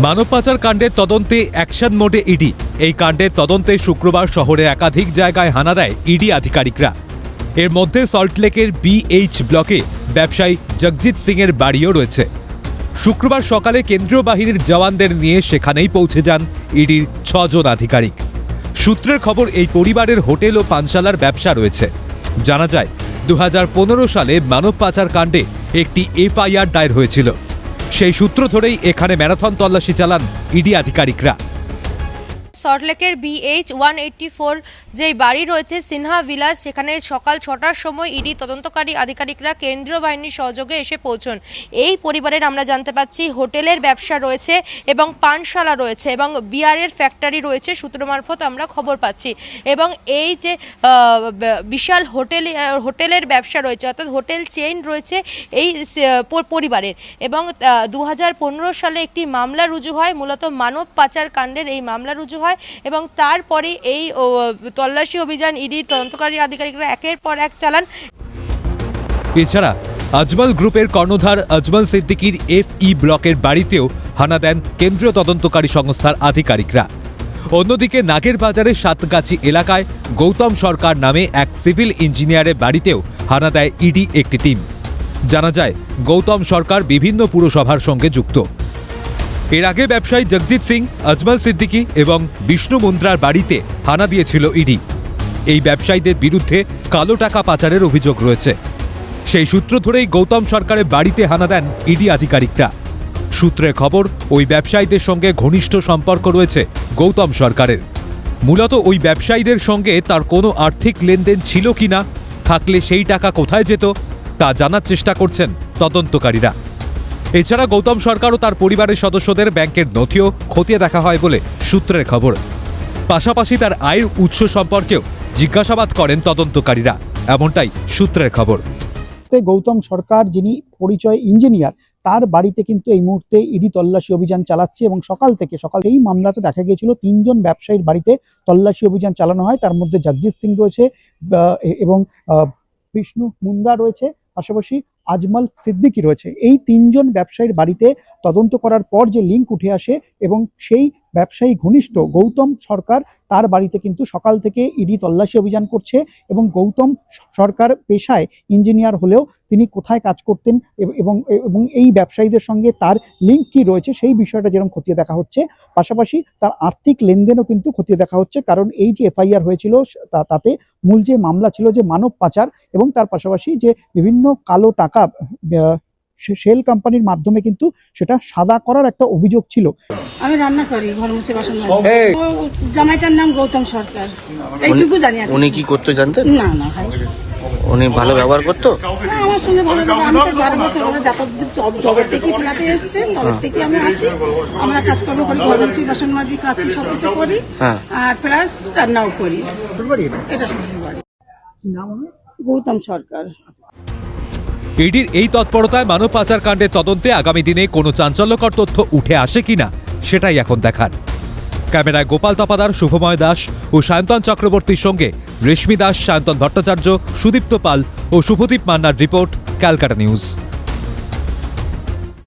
মানব পাচার কাণ্ডের তদন্তে অ্যাকশন মোডে ইডি। এই কাণ্ডের তদন্তে শুক্রবার শহরের একাধিক জায়গায় হানা দেয় ইডি আধিকারিকরা। এর মধ্যে সল্টলেকের BH ব্লকে ব্যবসায়ী জগজিৎ সিং এর বাড়িও রয়েছে। শুক্রবার সকালে কেন্দ্রীয় বাহিনীর জওয়ানদের নিয়ে সেখানেই পৌঁছে যান ইডির 6 জন আধিকারিক। সূত্রের খবর, এই পরিবারের হোটেল ও পানশালার ব্যবসা রয়েছে। জানা যায় 2015 সালে মানব পাচার কাণ্ডে একটি FIR দায়ের হয়েছিল। সেই সূত্র ধরেই এখানে ম্যারাথন তল্লাশি চালান ইডি আধিকারিকরা। সল্টলেকের BH 184 যেই বাড়ি রয়েছে সিনহা ভিলাস, সেখানে সকাল 6টার সময় ইডি তদন্তকারী আধিকারিকরা কেন্দ্রীয় বাহিনীর সহযোগে এসে পৌঁছন। এই পরিবারের আমরা জানতে পাচ্ছি হোটেলের ব্যবসা রয়েছে এবং পানশালা রয়েছে এবং বিয়ারের ফ্যাক্টরি রয়েছে, সূত্র মারফত আমরা খবর পাচ্ছি। এবং এই যে বিশাল হোটেলের ব্যবসা রয়েছে, অর্থাৎ হোটেল চেইন রয়েছে এই পরিবারের। এবং 2015 সালে একটি মামলা রুজু হয়, মূলত মানব পাচার কাণ্ডের এই মামলা রুজু হয় এবং তারপরে এই তল্লাশি অভিযান ইডির তদন্তকারী আধিকারিকরা একের পর এক চালান। এছাড়া আজমল গ্রুপের কর্ণধার আজমল সিদ্দিকীর FE ব্লকের বাড়িতেও হানা দেন কেন্দ্রীয় তদন্তকারী সংস্থার আধিকারিকরা। অন্যদিকে নাগের বাজারের সাতগাছি এলাকায় গৌতম সরকার নামে এক সিভিল ইঞ্জিনিয়ারের বাড়িতেও হানা দেয় ইডি একটি টিম। জানা যায় গৌতম সরকার বিভিন্ন পুরসভার সঙ্গে যুক্ত। এর আগে ব্যবসায়ী জগজিৎ সিং, আজমল সিদ্দিকী এবং বিষ্ণু মুন্দ্রার বাড়িতে হানা দিয়েছিল ইডি। এই ব্যবসায়ীদের বিরুদ্ধে কালো টাকা পাচারের অভিযোগ রয়েছে। সেই সূত্র ধরেই গৌতম সরকারের বাড়িতে হানা দেন ইডি আধিকারিকরা। সূত্রের খবর, ওই ব্যবসায়ীদের সঙ্গে ঘনিষ্ঠ সম্পর্ক রয়েছে গৌতম সরকারের। মূলত ওই ব্যবসায়ীদের সঙ্গে তার কোনো আর্থিক লেনদেন ছিল কিনা, থাকলে সেই টাকা কোথায় যেত তা জানার চেষ্টা করছেন তদন্তকারীরা। এছাড়া গৌতম সরকার ও তার পরিবারের সদস্যদের ব্যাংকের নথিও খতিয়ে দেখা হয় বলে সূত্রের খবর। পাশাপাশি তার আয়ের উৎস সম্পর্কেও জিজ্ঞাসাবাদ করেন তদন্তকারীরা, এমনটাই সূত্রের খবর। গৌতম সরকার, যিনি পরিচয় ইঞ্জিনিয়ার, তার বাড়িতে কিন্তু এই মুহূর্তে ইডি তল্লাশি অভিযান চালাচ্ছে এবং সকাল এই মামলাতে দেখা গিয়েছিল 3 জন ব্যবসায়ীর বাড়িতে তল্লাশি অভিযান চালানো হয়। তার মধ্যে জগজিৎ সিং রয়েছে এবং বিষ্ণু মুন্দ্রা রয়েছে, পাশাপাশি আজমল সিদ্দিকী রয়েছে। এই 3 জন ব্যবসায়ীর বাড়িতে তদন্ত করার পর যে লিঙ্ক উঠে আসে এবং সেই ব্যবসায়ী ঘনিষ্ঠ গৌতম সরকার, তার বাড়িতে কিন্তু সকাল থেকে ইডি তল্লাশি অভিযান করছে। এবং গৌতম সরকার পেশায় ইঞ্জিনিয়ার হলেও তিনি কোথায় কাজ করতেন এবং এই ব্যবসায়ীদের সঙ্গে তার লিঙ্ক কি রয়েছে সেই বিষয়টা যেরকম খতিয়ে দেখা হচ্ছে, পাশাপাশি তার আর্থিক লেনদেনও কিন্তু খতিয়ে দেখা হচ্ছে। কারণ এই যে FIR হয়েছিল তাতে মূল যে মামলা ছিল যে মানব পাচার, এবং তার পাশাপাশি যে বিভিন্ন কালো টাকা শেল কোম্পানির মাধ্যমে কিন্তু সেটা সাদা করার একটা অভিযোগ ছিল। আমি রান্না করি, ঘর মুছে বাসন মাজি। জামাইটার নাম গৌতম সরকার, এইটুকু জানি। উনি কি করতে জানতেন? না না ভাই, উনি ভালো ব্যবহার করতো আমার সঙ্গে। ভালো ব্যবহার। আমি তো 12 বছর আমরা জবের থেকে ফ্ল্যাটে এসেছি, তবের থেকে আমি আছি। আমরা কাজকর্ম করি, ঘর মুছে বাসন মাজি, কাছি সবকিছু করি, আর প্লাস রান্নাও করি। এটা শ্বশুর বাড়ি। নাম গৌতম সরকার। ইডির এই তৎপরতায় মানব পাচার কাণ্ডের তদন্তে আগামী দিনে কোনো চাঞ্চল্যকর তথ্য উঠে আসে কিনা সেটাই এখন দেখার। ক্যামেরায় গোপাল তপাদার, শুভময় দাস ও সায়ন্তন চক্রবর্তীর সঙ্গে রেশমি দাস, সায়ন্তন ভট্টাচার্য, সুদীপ্ত পাল ও শুভদীপ মান্নার রিপোর্ট, ক্যালকাটা নিউজ।